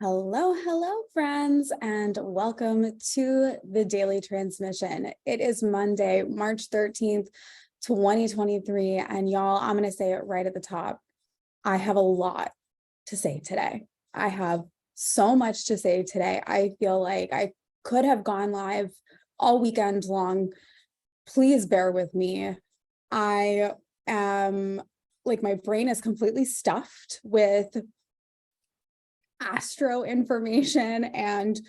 Hello, hello, friends, and welcome to the Daily Transmission. It is Monday, March 13th, 2023, and y'all, I'm going to say it right at the top. I have a lot to say today. I have so much to say today. I feel like I could have gone live all weekend long. Please bear with me. I am my brain is completely stuffed with astro information and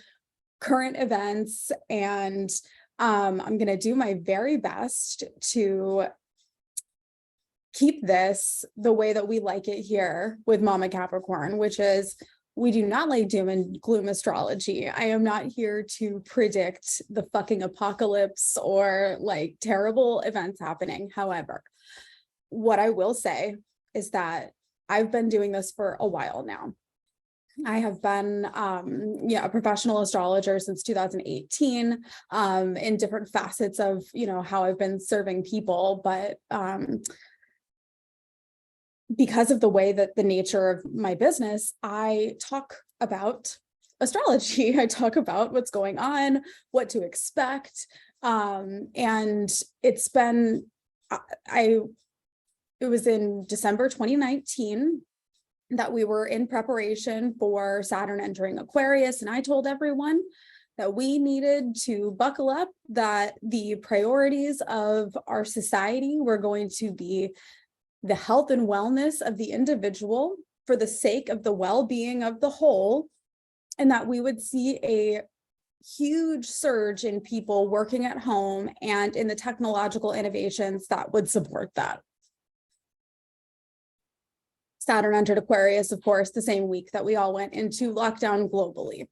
current events, and I'm going to do my very best to keep this the way that we like it here with Mama Capricorn, which is we do not like doom and gloom astrology. I am not here to predict the fucking apocalypse or like terrible events happening. However, what I will say is that I've been doing this for a while now. I have been a professional astrologer since 2018 in different facets of how I've been serving people, but because of the way that the nature of my business, I talk about astrology. I talk about what's going on, what to expect, and it's been it was in December 2019 that we were in preparation for Saturn entering Aquarius. And I told everyone that we needed to buckle up, that the priorities of our society were going to be the health and wellness of the individual for the sake of the well-being of the whole, and that we would see a huge surge in people working at home and in the technological innovations that would support that. Saturn entered Aquarius, of course, the same week that we all went into lockdown globally.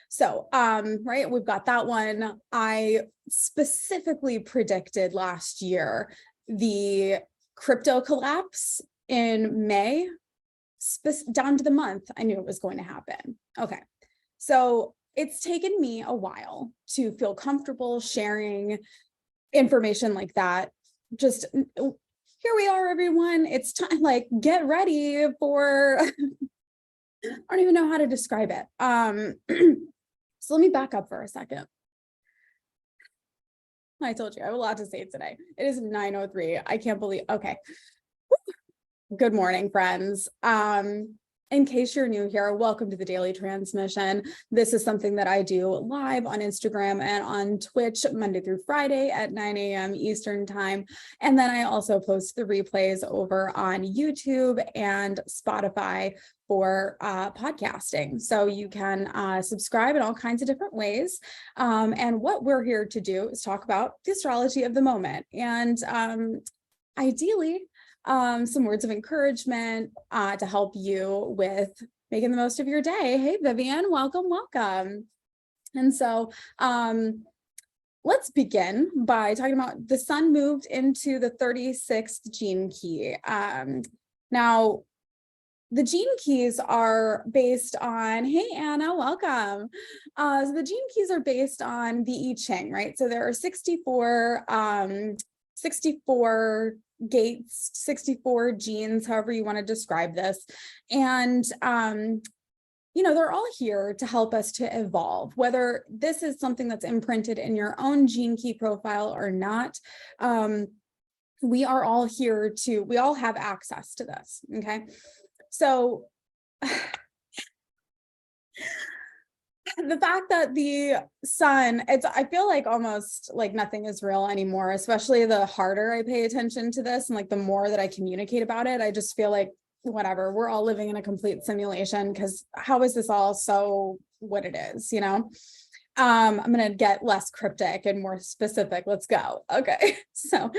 So, right, we've got that one. I specifically predicted last year the crypto collapse in May, down to the month. I knew it was going to happen. Okay, so it's taken me a while to feel comfortable sharing information like that. Just here we are, everyone. It's time, get ready for, I don't even know how to describe it. So let me back up for a second. I told you I have a lot to say today. It is 9:03. I can't believe, okay. Good morning, friends. In case you're new here, welcome to the Daily Transmission. This is something that I do live on Instagram and on Twitch Monday through Friday at 9 a.m. Eastern time. And then I also post the replays over on YouTube and Spotify for podcasting. So you can subscribe in all kinds of different ways. And what we're here to do is talk about the astrology of the moment. And ideally, some words of encouragement to help you with making the most of your day. Hey, Vivian, welcome. And so let's begin by talking about the sun moved into the 36th gene key. Now, the gene keys are based on, hey, Anna, welcome. So the gene keys are based on the I Ching, right? So there are 64 gates, 64 genes, however you want to describe this. And, they're all here to help us to evolve, whether this is something that's imprinted in your own gene key profile or not. We are all here we all have access to this. Okay. So the fact that the sun, I feel like almost like nothing is real anymore, especially the harder I pay attention to this and like the more that I communicate about it, I just feel like whatever, we're all living in a complete simulation, because how is this all so what it is, I'm going to get less cryptic and more specific. Let's go. Okay. So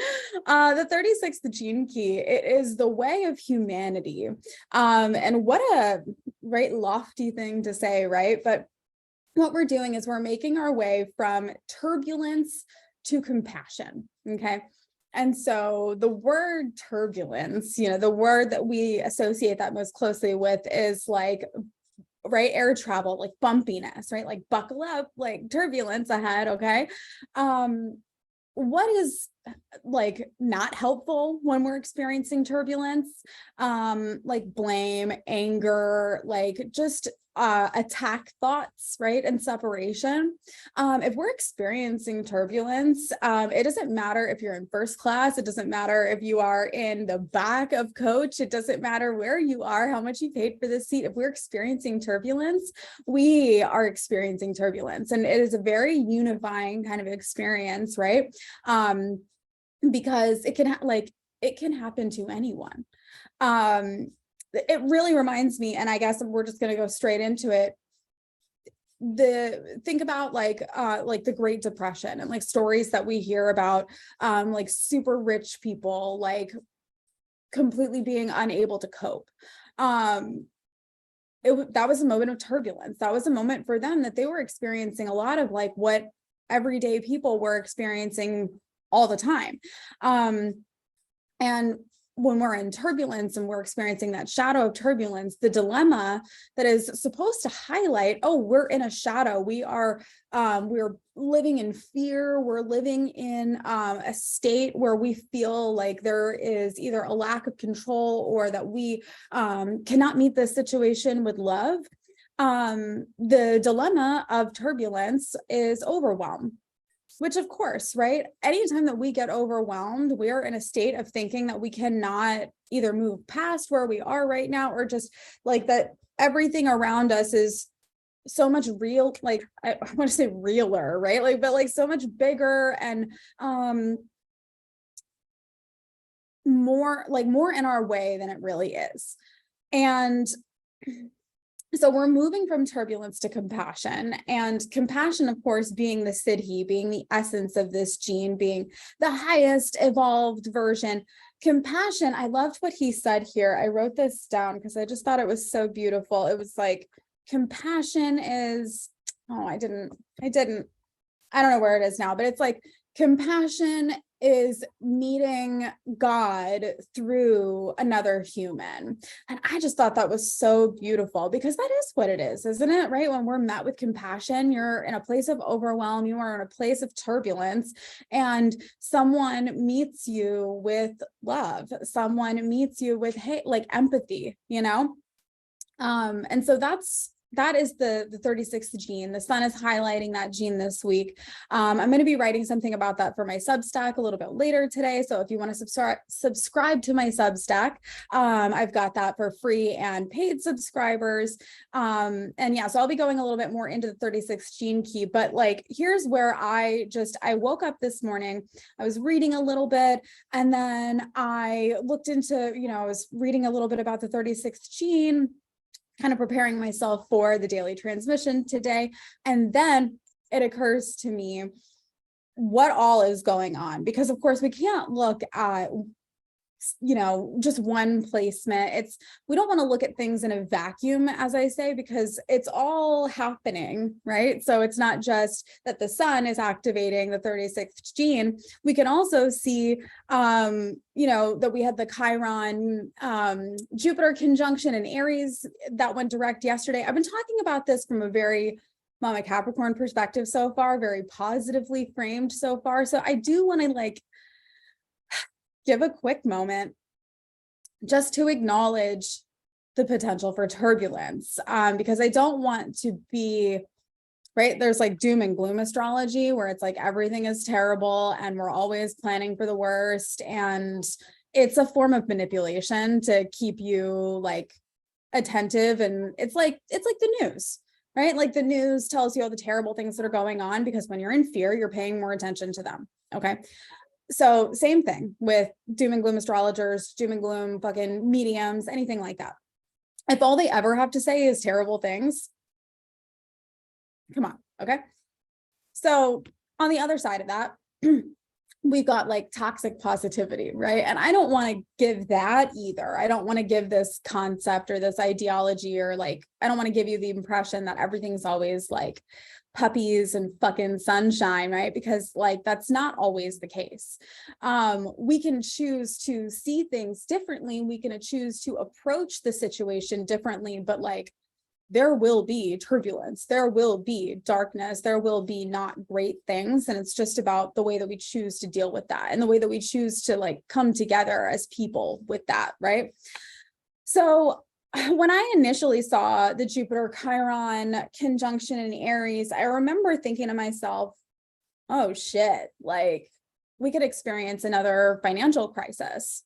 the 36th gene key, it is the way of humanity. And what a lofty thing to say, right? But what we're doing is we're making our way from turbulence to compassion. Okay. And so the word turbulence, the word that we associate that most closely with is air travel, like bumpiness, right? Like buckle up, like turbulence ahead. Okay. What is like not helpful when we're experiencing turbulence, like blame, anger, like just attack thoughts, right? And separation. If we're experiencing turbulence, it doesn't matter if you're in first class, it doesn't matter if you are in the back of coach, it doesn't matter where you are, how much you paid for this seat. If we're experiencing turbulence, we are experiencing turbulence, and it is a very unifying kind of experience, right? Because it can happen to anyone. It really reminds me, and I guess we're just going to go straight into it. Think about like the Great Depression and like stories that we hear about, like super rich people, like completely being unable to cope. That was a moment of turbulence. That was a moment for them that they were experiencing a lot of like what everyday people were experiencing all the time. And when we're in turbulence and we're experiencing that shadow of turbulence, the dilemma that is supposed to highlight, oh, we're in a shadow. We're living in fear. We're living in a state where we feel like there is either a lack of control or that we cannot meet this situation with love. The dilemma of turbulence is overwhelm. Which of course, right? Anytime that we get overwhelmed, we are in a state of thinking that we cannot either move past where we are right now, or just like that everything around us is so much real, like I want to say realer, right? Like, but like so much bigger and more in our way than it really is. And so we're moving from turbulence to compassion, and compassion, of course, being the siddhi, being the essence of this gene, being the highest evolved version. Compassion, I loved what he said here. I wrote this down because I just thought it was so beautiful. It was like, compassion is, I don't know where it is now, but it's like, compassion is meeting God through another human. And I just thought that was so beautiful, because that is what it is, isn't it? Right? When we're met with compassion, you're in a place of overwhelm, you are in a place of turbulence, and someone meets you with love. Someone meets you with, hey, like empathy, you know? And so that is the 36th gene. The sun is highlighting that gene this week. I'm going to be writing something about that for my Substack a little bit later today. So if you want to subscribe to my Substack, I've got that for free and paid subscribers. And yeah, so I'll be going a little bit more into the 36th gene key, but like, here's where I woke up this morning, I was reading a little bit, and then I looked into, I was reading a little bit about the 36th gene, kind of preparing myself for the daily transmission today. And then it occurs to me what all is going on, because of course we can't look at, just one placement. We don't want to look at things in a vacuum, as I say, because it's all happening, right? So it's not just that the sun is activating the 36th gene. We can also see, that we had the Chiron, Jupiter conjunction in Aries that went direct yesterday. I've been talking about this from a very Mama Capricorn perspective so far, very positively framed so far. So I do want to give a quick moment just to acknowledge the potential for turbulence, because I don't want to be, right, there's like doom and gloom astrology where it's like everything is terrible and we're always planning for the worst, and it's a form of manipulation to keep you like attentive. And it's like the news, right? Like the news tells you all the terrible things that are going on, because when you're in fear, you're paying more attention to them. Okay. So same thing with doom and gloom astrologers, doom and gloom fucking mediums, anything like that. If all they ever have to say is terrible things, come on, okay? So on the other side of that, we've got like toxic positivity, right? And I don't want to give that either. I don't want to give this concept or this ideology, or like, I don't want to give you the impression that everything's always like puppies and fucking sunshine, right? Because like, that's not always the case. We can choose to see things differently. We can choose to approach the situation differently, but like, there will be turbulence, there will be darkness, there will be not great things. And it's just about the way that we choose to deal with that and the way that we choose to like come together as people with that, right? So when I initially saw the Jupiter Chiron conjunction in Aries, I remember thinking to myself, oh shit, like we could experience another financial crisis.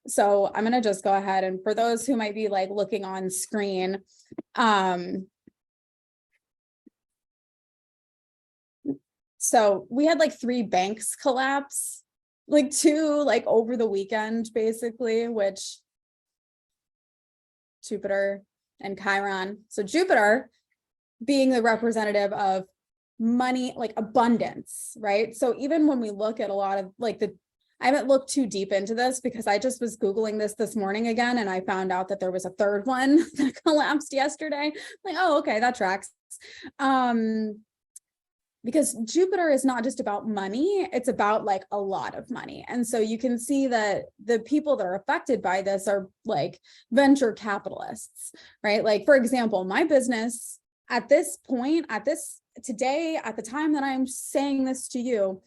So I'm going to just go ahead, and for those who might be like looking on screen, so we had like 3 banks collapse, like 2 like over the weekend, basically, which Jupiter and Chiron. So Jupiter being the representative of money, like abundance, right? So even when we look at a lot of like I haven't looked too deep into this because I just was Googling this morning again, and I found out that there was a 3rd one that collapsed yesterday. Like, oh, okay, that tracks. Because Jupiter is not just about money, it's about like a lot of money. And so you can see that the people that are affected by this are like venture capitalists, right? Like, for example, my business at this point, today, at the time that I'm saying this to you,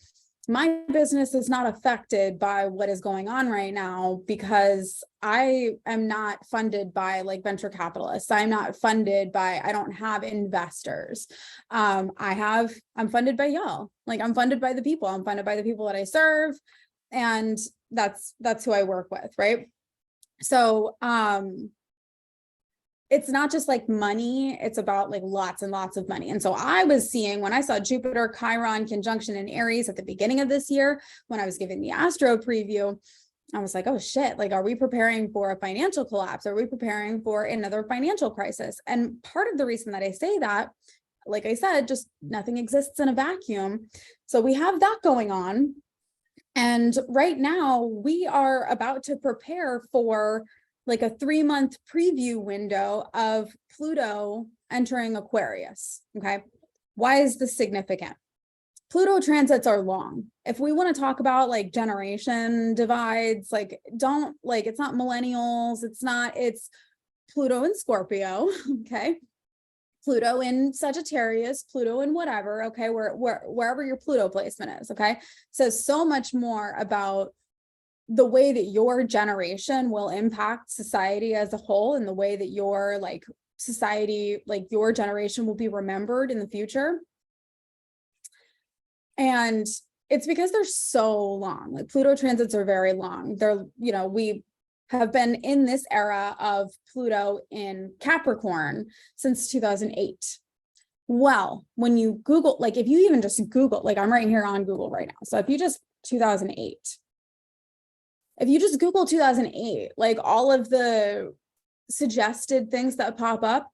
my business is not affected by what is going on right now because I am not funded by like venture capitalists. I'm not funded by, I don't have investors. I'm funded by y'all. Like I'm funded by the people. I'm funded by the people that I serve. And that's who I work with, right? So, it's not just like money, it's about like lots and lots of money. And so I was seeing, when I saw Jupiter Chiron conjunction in Aries at the beginning of this year, when I was giving the astro preview, I was like, oh shit, like, are we preparing for a financial collapse? Are we preparing for another financial crisis? And part of the reason that I say that, like I said, just nothing exists in a vacuum. So we have that going on. And right now we are about to prepare for like a 3-month preview window of Pluto entering Aquarius, okay? Why is this significant? Pluto transits are long. If we want to talk about like generation divides, like it's not millennials, it's Pluto in Scorpio, okay? Pluto in Sagittarius, Pluto in whatever, okay? Wherever your Pluto placement is, okay? Says so much more about the way that your generation will impact society as a whole, and the way that your like society, like your generation will be remembered in the future. And it's because they're so long. Like Pluto transits are very long. They're, we have been in this era of Pluto in Capricorn since 2008. Well, when you Google, like if you even just Google, like I'm right here on Google right now. So if you just 2008, if you just Google 2008, like all of the suggested things that pop up,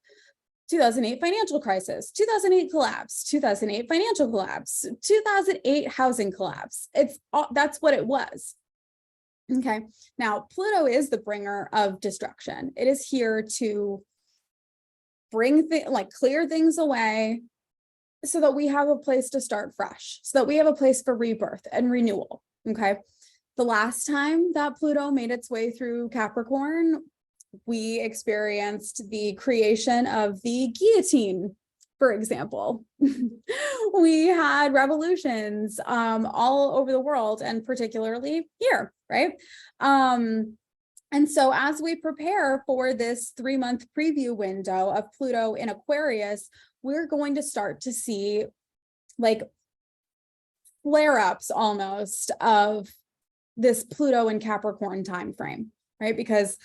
2008 financial crisis, 2008 collapse, 2008 financial collapse, 2008 housing collapse. That's what it was. Okay. Now, Pluto is the bringer of destruction. It is here to bring clear things away so that we have a place to start fresh, so that we have a place for rebirth and renewal. Okay. The last time that Pluto made its way through Capricorn, we experienced the creation of the guillotine, for example. We had revolutions all over the world, and particularly here, right? And so as we prepare for this 3-month preview window of Pluto in Aquarius, we're going to start to see like flare-ups almost of this Pluto in Capricorn timeframe, right? Because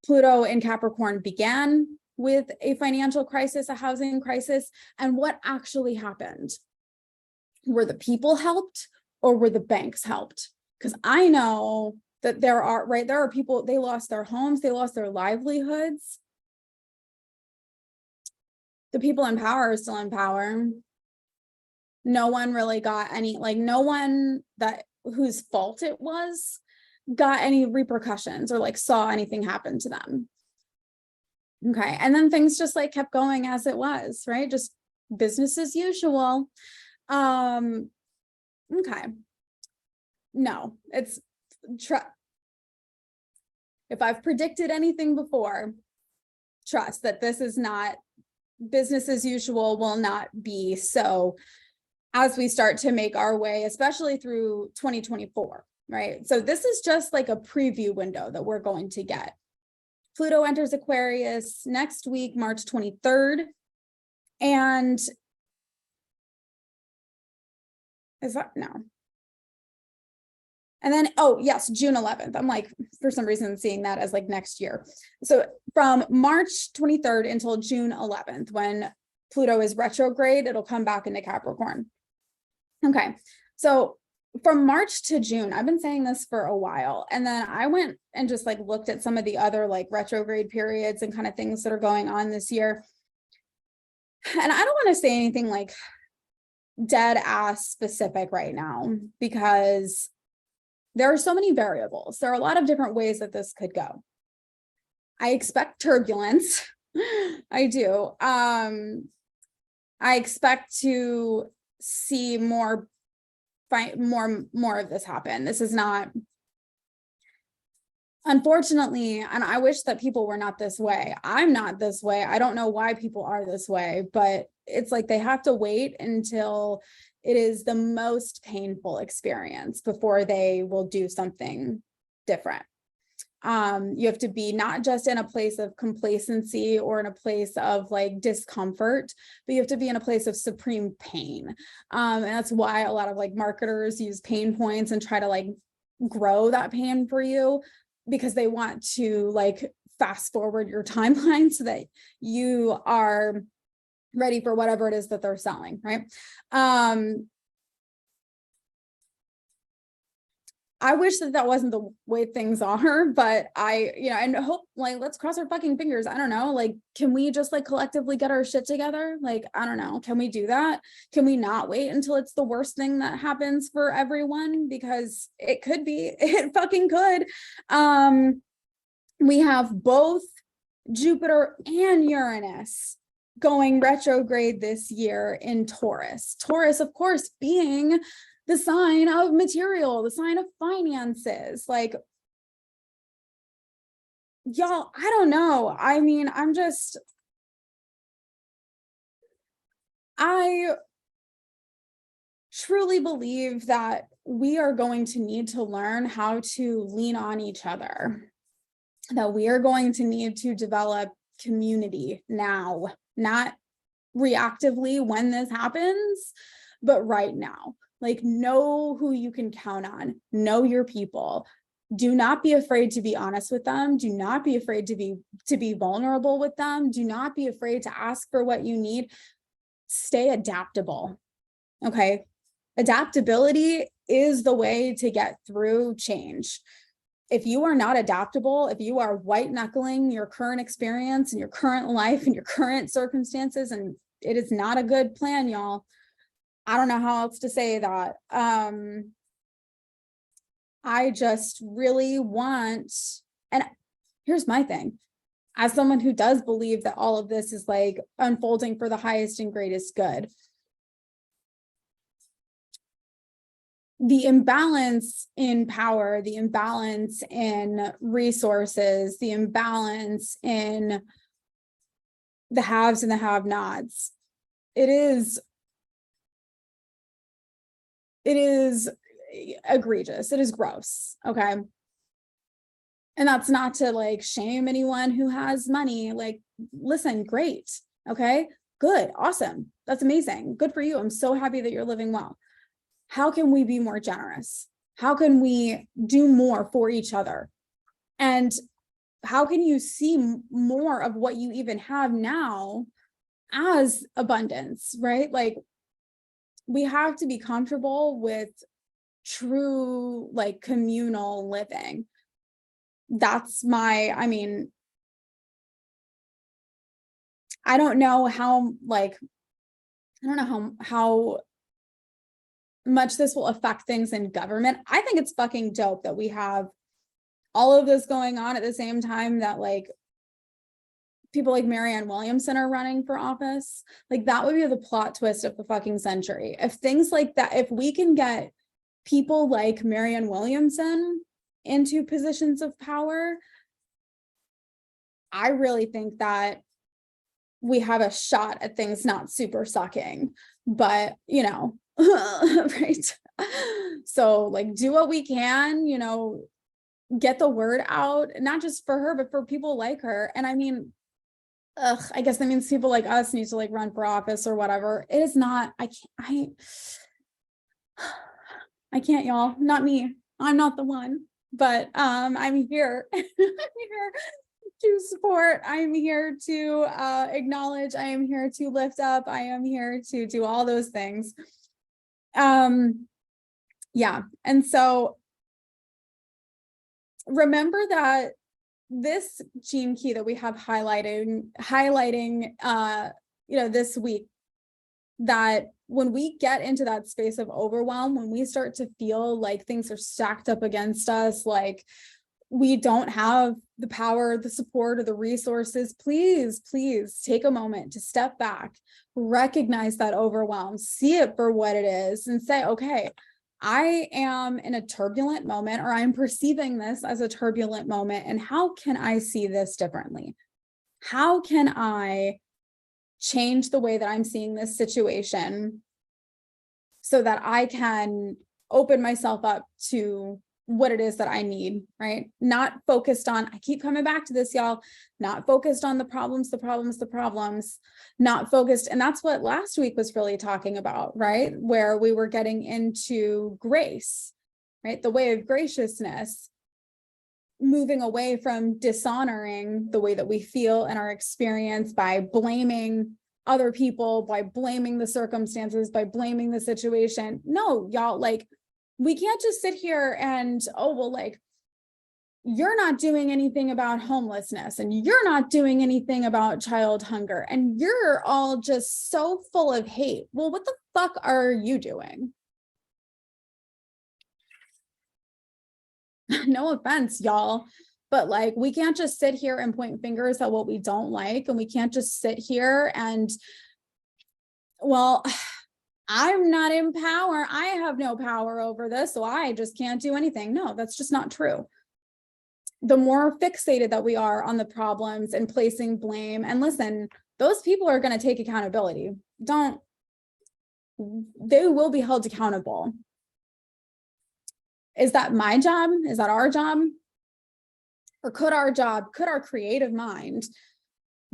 Pluto in Capricorn began with a financial crisis, a housing crisis, and what actually happened? Were the people helped or were the banks helped? Because I know that there are people, they lost their homes, they lost their livelihoods. The people in power are still in power. No one really got any, like no one whose fault it was got any repercussions or like saw anything happen to them. Okay. And then things just like kept going as it was, right? Just business as usual. Okay. No, if I've predicted anything before, trust that this is not business as usual, will not be so as we start to make our way, especially through 2024, right? So this is just like a preview window that we're going to get. Pluto enters Aquarius next week, March 23rd. And is that no? And then, oh yes, June 11th. I'm like, for some reason, seeing that as like next year. So from March 23rd until June 11th, when Pluto is retrograde, it'll come back into Capricorn. Okay, so from March to June, I've been saying this for a while. And then I went and just like looked at some of the other like retrograde periods and kind of things that are going on this year. And I don't want to say anything like dead ass specific right now, because there are so many variables. There are a lot of different ways that this could go. I expect turbulence. I do. I expect to see more of this happen. This is not, unfortunately, and I wish that people were not this way. I'm not this way. I don't know why people are this way, but it's like they have to wait until it is the most painful experience before they will do something different. You have to be not just in a place of complacency or in a place of like discomfort, but you have to be in a place of supreme pain. And that's why a lot of like marketers use pain points and try to like grow that pain for you, because they want to like fast forward your timeline so that you are ready for whatever it is that they're selling, right? I wish that that wasn't the way things are, but and hope, like, let's cross our fucking fingers. I don't know, like, can we just like collectively get our shit together? Like, I don't know, can we do that? Can we not wait until it's the worst thing that happens for everyone? Because it could be, it fucking could. We have both Jupiter and Uranus going retrograde this year in Taurus. Taurus, of course, being the sign of material, the sign of finances. Like, y'all, I don't know. I mean, I truly believe that we are going to need to learn how to lean on each other, that we are going to need to develop community now, not reactively when this happens, but right now. Like, know who you can count on, know your people. Do not be afraid to be honest with them. Do not be afraid to be vulnerable with them. Do not be afraid to ask for what you need. Stay adaptable. Okay. Adaptability is the way to get through change. If you are not adaptable, if you are white knuckling your current experience and your current life and your current circumstances, and it is not a good plan, y'all. I don't know how else to say that. I just really want, and here's my thing, as someone who does believe that all of this is like unfolding for the highest and greatest good, the imbalance in power, the imbalance in resources, the imbalance in the haves and the have-nots, it is egregious. It is gross. Okay. And that's not to like shame anyone who has money. Like, listen, great. Okay. Good. Awesome. That's amazing. Good for you. I'm so happy that you're living well. How can we be more generous? How can we do more for each other? And how can you see more of what you even have now as abundance, right? Like, we have to be comfortable with true, like, communal living. That's my, I mean, I don't know how, like, I don't know how much this will affect things in government. I think it's fucking dope that we have all of this going on at the same time that, like, people like Marianne Williamson are running for office. Like, that would be the plot twist of the fucking century. If things like that, if we can get people like Marianne Williamson into positions of power, I really think that we have a shot at things not super sucking, but you know, right. So like do what we can, you know, get the word out, not just for her, but for people like her. And I mean, I guess that means people like us need to like run for office or whatever. It is not, I can't, y'all, not me. I'm not the one, but I'm here. I'm here to support. I'm here to acknowledge. I am here to lift up. I am here to do all those things. Yeah. And so remember that this gene key that we have highlighting, you know, this week, that when we get into that space of overwhelm, when we start to feel like things are stacked up against us, like we don't have the power, the support, or the resources, please take a moment to step back, recognize that overwhelm, see it for what it is, and say, okay, I am in a turbulent moment, or I'm perceiving this as a turbulent moment, and how can I see this differently? How can I change the way that I'm seeing this situation so that I can open myself up to what it is that I need, right? Not focused on, I keep coming back to this, y'all, not focused on the problems, not focused. And that's what last week was really talking about, right? Where we were getting into grace, right? The way of graciousness, moving away from dishonoring the way that we feel and our experience by blaming other people, by blaming the circumstances, by blaming the situation. No, y'all, like, we can't just sit here and, oh, well, like, you're not doing anything about homelessness, and you're not doing anything about child hunger, and you're all just so full of hate. Well, what the fuck are you doing? No offense, y'all, but like, we can't just sit here and point fingers at what we don't like. And we can't just sit here and, well, I'm not in power. I have no power over this, so I just can't do anything. No, that's just not true. The more fixated that we are on the problems and placing blame, and listen, those people are going to take accountability. They will be held accountable. Is that my job? Is that our job? Or could our creative mind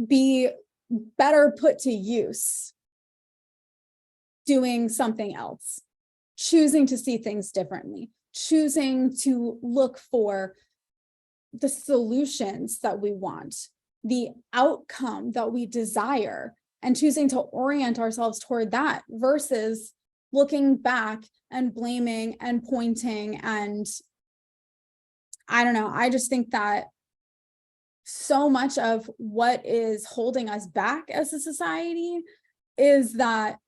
be better put to use doing something else, choosing to see things differently, choosing to look for the solutions that we want, the outcome that we desire, and choosing to orient ourselves toward that versus looking back and blaming and pointing. And I don't know, I just think that so much of what is holding us back as a society is that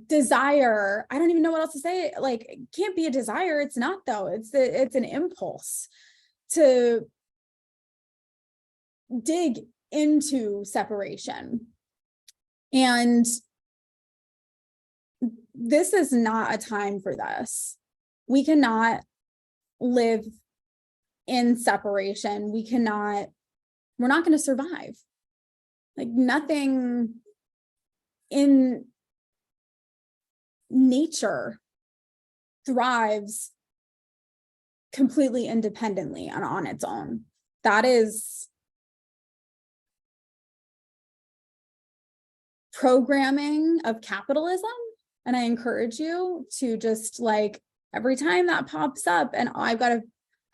desire. I don't even know what else to say. Like, it can't be a desire. It's not, though. It's an impulse to dig into separation. And this is not a time for this. We cannot live in separation. We're not going to survive. Like, nothing in nature thrives completely independently and on its own. That is programming of capitalism. And I encourage you to just, like, every time that pops up and I got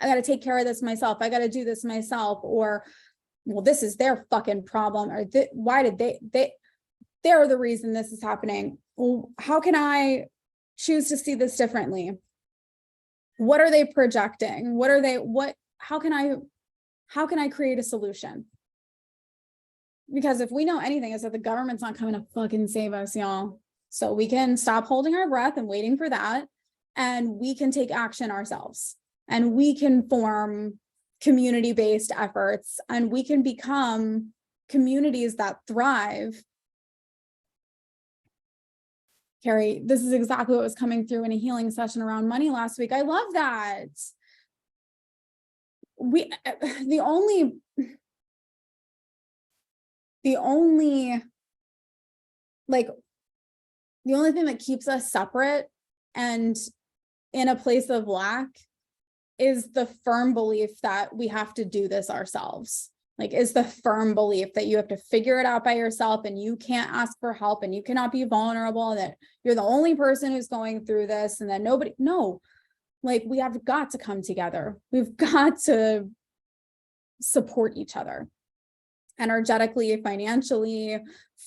to take care of this myself, I got to do this myself, or, well, this is their fucking problem, or why did they're the reason this is happening. Well, how can I choose to see this differently? What are they projecting? How can I create a solution? Because if we know anything, is that the government's not coming to fucking save us, y'all. So we can stop holding our breath and waiting for that, and we can take action ourselves, and we can form community-based efforts, and we can become communities that thrive. Carrie, this is exactly what was coming through in a healing session around money last week. I love that. the only thing that keeps us separate and in a place of lack is the firm belief that we have to do this ourselves. Like, is the firm belief that you have to figure it out by yourself and you can't ask for help and you cannot be vulnerable, that you're the only person who's going through this and that no, like, we have got to come together. We've got to support each other energetically, financially,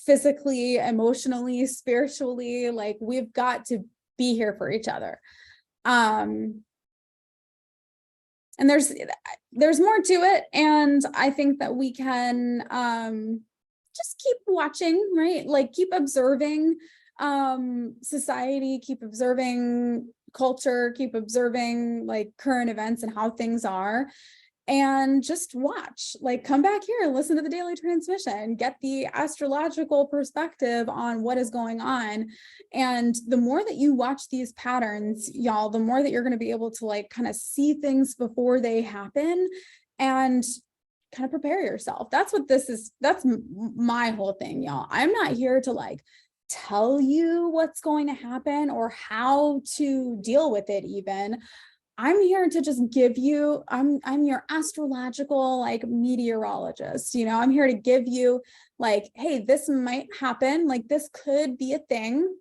physically, emotionally, spiritually. Like, we've got to be here for each other. And there's more to it. And I think that we can just keep watching, right? Like, keep observing society, keep observing culture, keep observing like current events and how things are. And just watch, like, come back here and listen to the daily transmission, get the astrological perspective on what is going on. And the more that you watch these patterns, y'all, the more that you're going to be able to like kind of see things before they happen and kind of prepare yourself. That's what this is. That's my whole thing, y'all. I'm not here to like tell you what's going to happen or how to deal with it even. I'm here to just give you, I'm your astrological like meteorologist, you know, I'm here to give you like, hey, this might happen. Like, this could be a thing.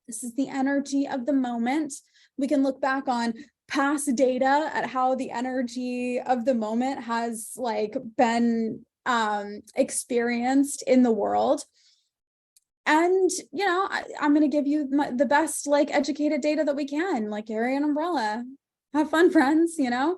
This is the energy of the moment. We can look back on past data at how the energy of the moment has like been experienced in the world. And, you know, I'm going to give you the best like educated data that we can, like, carry an umbrella. Have fun, friends, you know?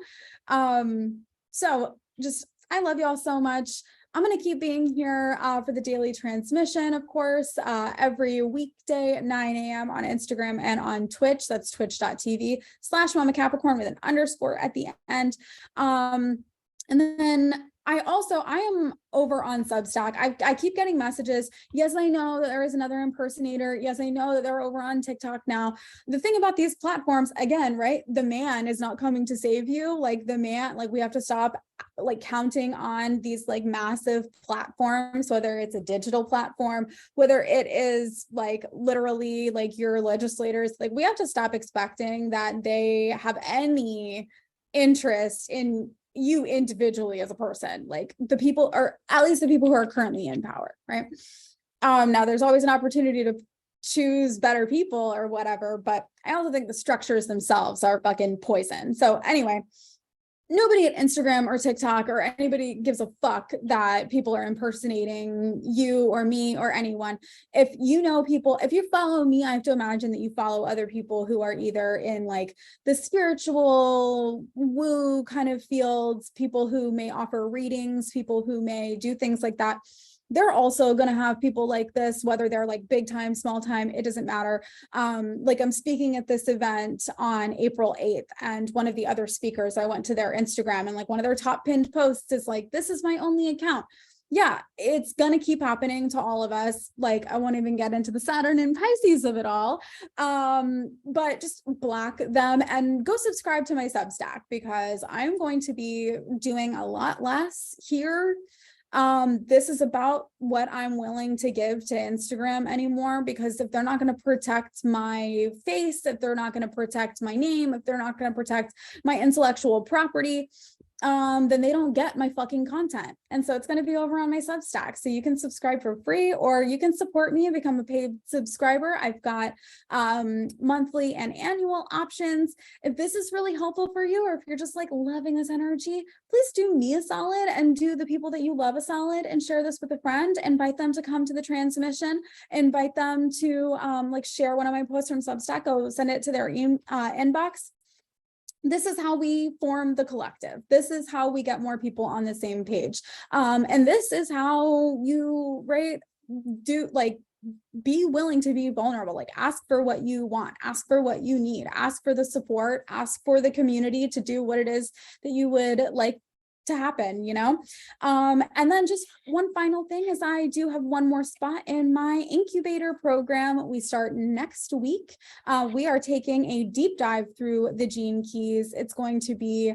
So just, I love y'all so much. I'm going to keep being here for the daily transmission, of course, every weekday at 9 a.m. on Instagram and on Twitch. That's twitch.tv/Mama Capricorn with an underscore at the end. And then I am over on Substack. I keep getting messages. Yes, I know that there is another impersonator. Yes, I know that they're over on TikTok now. The thing about these platforms, again, right? The man is not coming to save you. Like, the man, like, we have to stop like counting on these like massive platforms, whether it's a digital platform, whether it is like literally like your legislators. Like, we have to stop expecting that they have any interest in you individually as a person. Like, the people, or at least the people who are currently in power, right? Now there's always an opportunity to choose better people or whatever, but I also think the structures themselves are fucking poison. So anyway, nobody at Instagram or TikTok or anybody gives a fuck that people are impersonating you or me or anyone. If you know people, if you follow me, I have to imagine that you follow other people who are either in like the spiritual woo kind of fields, people who may offer readings, people who may do things like that. They're also going to have people like this, whether they're like big time, small time, it doesn't matter. Like, I'm speaking at this event on April 8th, and one of the other speakers, I went to their Instagram, and like one of their top pinned posts is like, this is my only account. Yeah, it's going to keep happening to all of us. Like, I won't even get into the Saturn and Pisces of it all. But just block them and go subscribe to my Substack, because I'm going to be doing a lot less here. This is about what I'm willing to give to Instagram anymore, because if they're not going to protect my face, if they're not going to protect my name, if they're not going to protect my intellectual property, then they don't get my fucking content. And so it's going to be over on my Substack. So you can subscribe for free, or you can support me and become a paid subscriber. I've got monthly and annual options. If this is really helpful for you, or if you're just like loving this energy, please do me a solid and do the people that you love a solid and share this with a friend. Invite them to come to the transmission. Invite them to like share one of my posts from Substack. Go send it to their inbox. This is how we form the collective. This is how we get more people on the same page. And this is how you, right, do like, be willing to be vulnerable. Like, ask for what you want, ask for what you need, ask for the support, ask for the community to do what it is that you would like to happen, you know? And then just one final thing is I do have one more spot in my incubator program. We start next week. We are taking a deep dive through the gene keys. It's going to be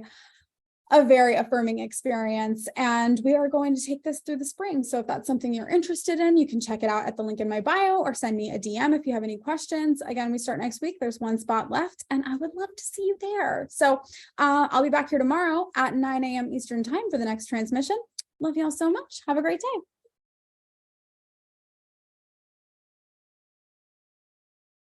a very affirming experience. And we are going to take this through the spring. So if that's something you're interested in, you can check it out at the link in my bio or send me a DM if you have any questions. Again, we start next week. There's one spot left and I would love to see you there. So I'll be back here tomorrow at 9 a.m. Eastern time for the next transmission. Love y'all so much. Have a great day.